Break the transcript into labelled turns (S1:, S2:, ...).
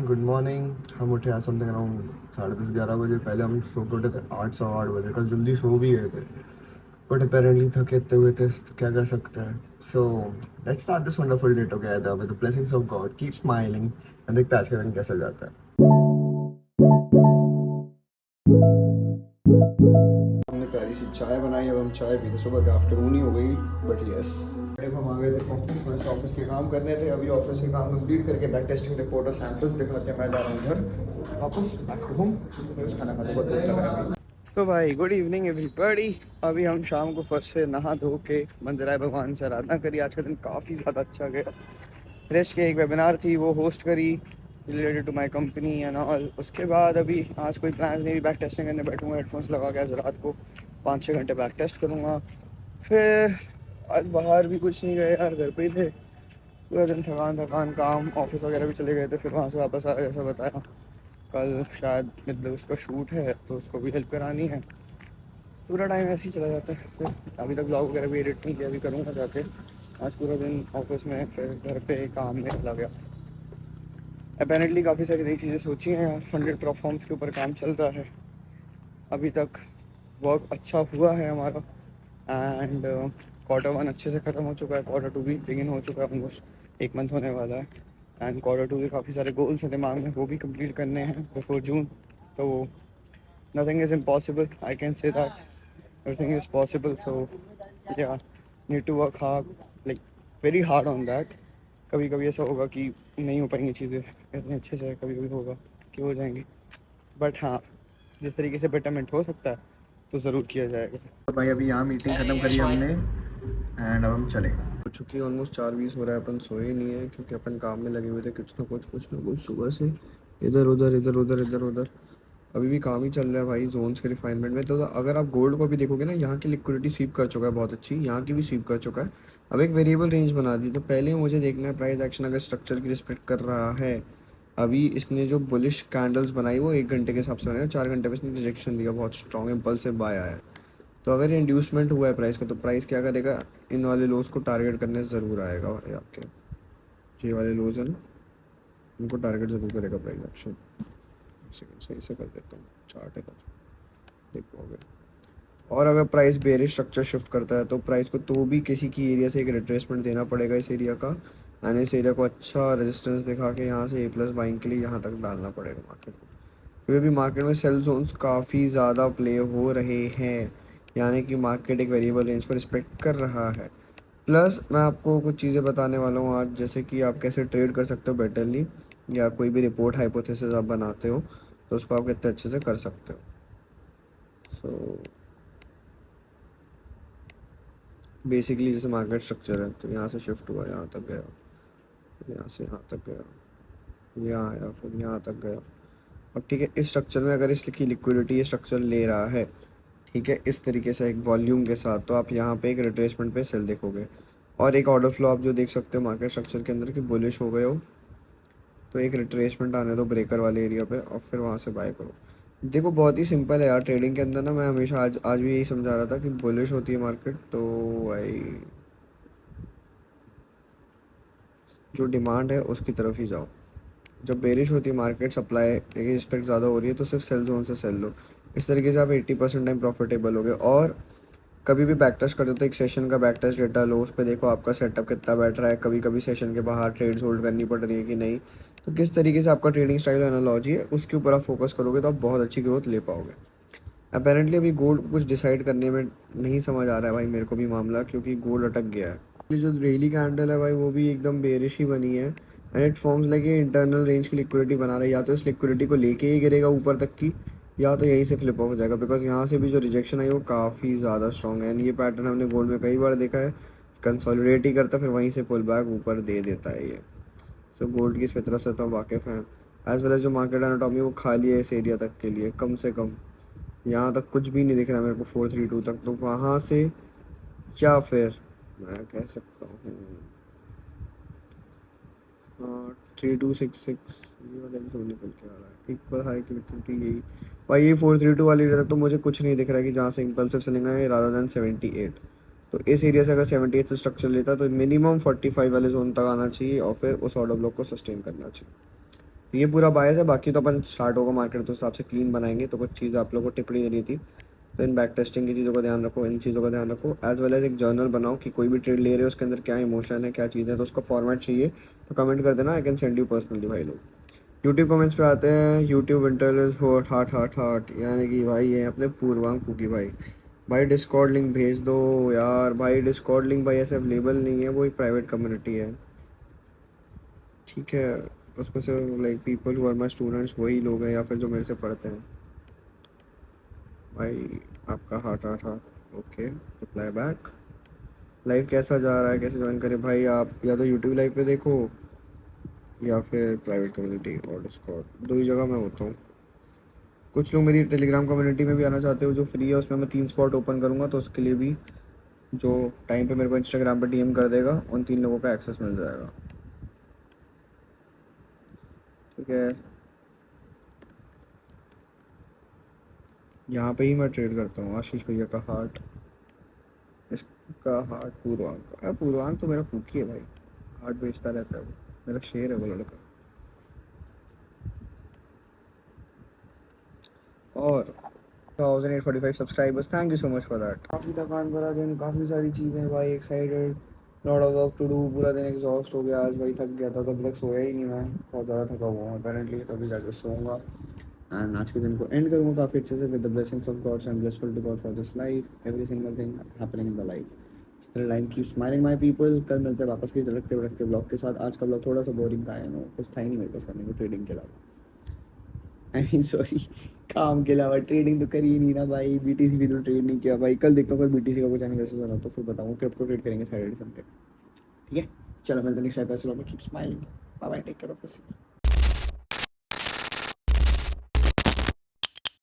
S1: Good morning. हम उठे आज समथिंग अराउंड 10:30-11 बजे। पहले हम सो के उठे थे 8 सवा 8 बजे। कल जल्दी सो भी गए थे बट अपेरेंटली थके इतने हुए थे तो क्या कर सकते हैं। So let's start this wonderful day together with the blessings of God. Keep smiling and देखते हैं आज का दिन कैसा जाता है। हमने प्यारी सी चाय बनाई। अब हम चाय पीते, सुबह के आफ्टरनून ही हो गई बट यस। हम आ गए थे ऑफिस के काम करने थे। अभी ऑफिस के काम कंप्लीट करके बैक टेस्टिंग रिपोर्ट और सैंपल्स दिखाते हैं। मैं जा रहा हूँ घर वापस बैक टू होम। खाना खाते बहुत भूख लगा है अभी। तो भाई गुड इवनिंग एवरीबॉडी। अभी हम शाम को फर्स्ट से नहा धो के मंदिर आए, भगवान से आराधना करी। आज का दिन काफ़ी ज़्यादा अच्छा गया। रेस्ट के एक वेबिनार थी वो होस्ट करी related to my company and all. उसके बाद अभी आज कोई प्लान्स नहीं, बैक टेस्टिंग करने बैठूँगा। हेडफोन्स लगा के आज रात को 5-6 घंटे बैक टेस्ट करूँगा। फिर आज बाहर भी कुछ नहीं गए यार, घर पे ही थे पूरा दिन। थकान थकान काम, ऑफिस वगैरह भी चले गए थे। फिर वहाँ से वापस आया, जैसा बताया कल शायद मतलब उसका शूट है तो उसको भी हेल्प करानी है। पूरा टाइम ऐसे ही चला जाता है। फिर अभी तक ब्लॉग वगैरह भी एडिट नहीं किया, अभी करूँगा जाके। आज पूरा दिन ऑफिस में, फिर घर पे काम में चला गया। अपेरेंटली काफ़ी सारी नई चीज़ें सोची हैं यार। फंडेड प्लेटफॉर्म्स के ऊपर काम चल रहा है। अभी तक वर्क अच्छा हुआ है हमारा एंड Q1 अच्छे से ख़त्म हो चुका है। Q2 भी बिगिन हो चुका है, ऑलमोस्ट 1 मंथ होने वाला है। एंड Q2 के काफ़ी सारे गोल्स हैं दिमाग में, वो भी कंप्लीट करने हैं बिफोर जून। तो nothing is impossible, I can say that everything is possible. So you need to work hard, like very hard on that. कभी कभी ऐसा होगा कि नहीं हो पाएंगी चीज़ें इतने अच्छे से, कभी कभी होगा कि हो जाएंगी। बट हाँ, जिस तरीके से बेटरमेंट हो सकता है तो ज़रूर किया जाएगा। तो भाई अभी यहाँ मीटिंग ख़त्म करी हमने एंड अब हम चले। हो चुकी है ऑलमोस्ट 4:20 हो रहा है। अपन सोए नहीं है क्योंकि अपन काम में लगे हुए थे, कुछ ना कुछ सुबह से इधर उधर इधर उधर इधर उधर। अभी भी काम ही चल रहा है भाई जोन्स के रिफाइनमेंट में। तो अगर आप गोल्ड को भी देखोगे ना, यहाँ की लिक्विडिटी स्वीप कर चुका है बहुत अच्छी, यहाँ की भी स्वीप कर चुका है। अब एक वेरिएबल रेंज बना दी, तो पहले मुझे देखना है प्राइस एक्शन अगर स्ट्रक्चर की रिस्पेक्ट कर रहा है। अभी इसने जो बुलिश कैंडल्स बनाई वो 1 घंटे के हिसाब से बनाई, 4 घंटे में इसने रिजेक्शन दिया, बहुत स्ट्रॉन्ग इम्पल्सिव बाय आया है। तो अगर ये इंड्यूसमेंट हुआ है प्राइस का, तो प्राइस क्या करेगा, इन वाले लोज को टारगेट करने ज़रूर आएगा भाई आपके। ये वाले लोज है ना, इनको टारगेट ज़रूर करेगा प्राइस एक्शन। सेकंड सही से कर देता हूँ, चार्ट है देखोगे। और अगर प्राइस बेरिश स्ट्रक्चर शिफ्ट करता है तो प्राइस को तो भी किसी की एरिया से एक रिट्रेसमेंट देना पड़ेगा इस एरिया का। एंड इस एरिया को अच्छा रेजिस्टेंस दिखा के यहाँ से A+ बाइंग के लिए यहाँ तक डालना पड़ेगा मार्केट को। क्योंकि भी मार्केट में सेल जोन्स काफ़ी ज़्यादा प्ले हो रहे हैं, यानी कि मार्केट एक वेरिएबल रेंज को रिस्पेक्ट कर रहा है। प्लस मैं आपको कुछ चीज़ें बताने वाला हूँ आज, जैसे कि आप कैसे ट्रेड कर सकते हो बेटरली, या कोई भी रिपोर्ट हाइपोथेसिस आप बनाते हो तो उसको आप कितने अच्छे से कर सकते हो। सो बेसिकली जैसे मार्केट स्ट्रक्चर है, तो यहाँ से शिफ्ट हुआ, यहाँ तक गया, यहाँ से यहाँ तक गया, यहाँ आया, फिर यहाँ तक गया। अब ठीक है, इस स्ट्रक्चर में अगर इसकी लिक्विडिटी ये स्ट्रक्चर ले रहा है, ठीक है, इस तरीके से एक वॉल्यूम के साथ, तो आप यहाँ पे एक रिट्रेसमेंट पे सेल देखोगे। और एक ऑर्डर फ्लो आप जो देख सकते हो मार्केट स्ट्रक्चर के अंदर कि बुलिश हो गए हो, तो एक रिट्रेसमेंट आने दो ब्रेकर वाले एरिया पे और फिर वहाँ से बाय करो। देखो बहुत ही सिंपल है यार ट्रेडिंग के अंदर ना। मैं हमेशा आज भी यही समझा रहा था कि बुलिश होती है मार्केट तो भाई जो डिमांड है उसकी तरफ ही जाओ। जब बेरिश होती है मार्केट, सप्लाई की रिस्पेक्ट ज़्यादा हो रही है, तो सिर्फ सेल जोन से सेल लो। इस तरीके से आप 80% टाइम प्रॉफिटेबल हो गए। और कभी भी बैक टेस्ट करते हो तो एक सेशन का बैक टेस्ट डेटा लो, उस पर देखो आपका सेटअप कितना बैठ रहा है। कभी कभी सेशन के बाहर ट्रेड्स होल्ड करनी पड़ रही है कि नहीं, तो किस तरीके से आपका ट्रेडिंग स्टाइल एनालॉजी है उसके ऊपर आप फोकस करोगे तो आप बहुत अच्छी ग्रोथ ले पाओगे। अपेरेंटली अभी गोल्ड कुछ डिसाइड करने में नहीं समझ आ रहा है भाई मेरे को भी मामला, क्योंकि गोल्ड अटक गया है। ये जो डेली कैंडल है भाई वो भी एकदम बेरिश ही बनी है एंड इट फॉर्म्स लाइक ये इंटरनल रेंज की लिक्विडिटी बना रहा है। या तो इस लिक्विडिटी को लेके ही गिरेगा ऊपर तक की, या तो यहीं से फ्लिप ऑफ हो जाएगा। बिकॉज यहाँ से भी जो रिजेक्शन आई वो काफ़ी ज़्यादा स्ट्रॉन्ग है एंड ये पैटर्न हमने गोल्ड में कई बार देखा है। कंसोलिडेट ही करता फिर वहीं से पुल बैक ऊपर दे देता है ये। सो गोल्ड की इस फितरत से तो वाकिफ़ हैं। एज वेल एज जो मार्केट एनाटॉमी वो खाली है इस एरिया तक के लिए, कम से कम यहाँ तक कुछ भी नहीं दिख रहा मेरे को 432 तक। तो वहाँ से या फिर मैं कह सकता हूँ हाँ 3266 ये वाला भी जोन निकल के आ रहा है। इक्वल हाई की लिक्विडिटी यही भाई, ये 432 वाली तक तो मुझे कुछ नहीं दिख रहा है कि जहाँ से इम्पल्सिव सेलिंग है रादर देन 78। तो इस एरिया से अगर 78 से स्ट्रक्चर लेता तो मिनिमम 45 वाले जोन तक आना चाहिए और फिर उस ऑर्डर ब्लॉक को सस्टेन करना चाहिए। तो ये पूरा बायस है, बाकी तो अपन स्टार्ट होगा मार्केट तो हिसाब से क्लीन बनाएंगे। तो कुछ चीज़ आप लोगों को टिप्पणी देनी थी, तो इन बैक टेस्टिंग की चीज़ों का ध्यान रखो, इन चीज़ों का ध्यान रखो, एज वेल एज एक जर्नल बनाओ कि कोई भी ट्रेड ले रहे हो उसके अंदर क्या इमोशन है, क्या चीज़ है, तो उसका फॉर्मेट चाहिए तो कमेंट कर देना, I can send you personally भाई लोग। यूट्यूब कमेंट्स पे आते हैं। YouTube inter is hot heart heart heart, यानी कि भाई ये अपने पूर्वांग फूकी भाई। भाई डिस्कॉर्ड लिंक भेज दो यार भाई, डिस्कॉर्ड लिंक भाई ऐसे अवेलेबल नहीं है, वो एक प्राइवेट कम्युनिटी है, ठीक है। उसमें से like people who are my students वही लोग हैं या फिर जो मेरे से पढ़ते हैं। भाई आपका heart heart heart, okay reply back. Live कैसा जा रहा है, कैसे ज्वाइन करें भाई? आप या तो यूट्यूब लाइव पे देखो या फिर प्राइवेट कम्युनिटी और डिस्कॉर्ड, दो ही जगह मैं होता हूँ। कुछ लोग मेरी टेलीग्राम कम्युनिटी में भी आना चाहते हो जो फ्री है, उसमें मैं 3 स्पॉट ओपन करूँगा, तो उसके लिए भी जो टाइम पे मेरे को इंस्टाग्राम पर डीएम कर देगा उन 3 लोगों का एक्सेस मिल जाएगा, ठीक है। यहाँ पे ही मैं ट्रेड करता हूँ। आशीष भैया का हार्ट, इसका हार्ट पूर्वांग का, पूर्वांग तो मेरा फूकी है भाई, हार्ट बेचता रहता है वो, मेरा शेर है वो लड़का। और 1845 subscribers, thank you so much for that. काफ़ी थकान भरा दिन, काफ़ी सारी चीज़ें भाई, excited, lot of work to do, पूरा दिन एग्जॉस्ट हो गया आज भाई, थक गया था, तब तक सोया ही नहीं मैं, बहुत ज़्यादा थका हुआ हूँ अपेरेंटली, तभी जाकर सोऊंगा एंड आज के दिन को एंड करूँगा काफ़ी अच्छे से with the blessings of God. I am blessful to God for this life, every single thing happening in the life. इस तरह line keep smiling my people. कल मिलते हैं वापस की धड़कते भड़कते ब्लॉग के साथ। आज का ब्लॉग थोड़ा सा बोरिंग था, नो कुछ था ही नहीं मेरे पास करने को ट्रेडिंग के अलावा, आई मीन सॉरी, काम के अलावा ट्रेडिंग तो करी ही नहीं ना भाई, बीटीसी भी तो ट्रेड नहीं किया भाई। कल देखता हूँ अगर बीटीसी का कुछ एनिवर्सरी बना तो फिर बताऊँगा, क्रिप्टो ट्रेड करेंगे सैटरडे संडे, ठीक है। चलो मिलते हैं नेक्स्ट एपिसोड में, keep smiling, bye bye, take care of yourself.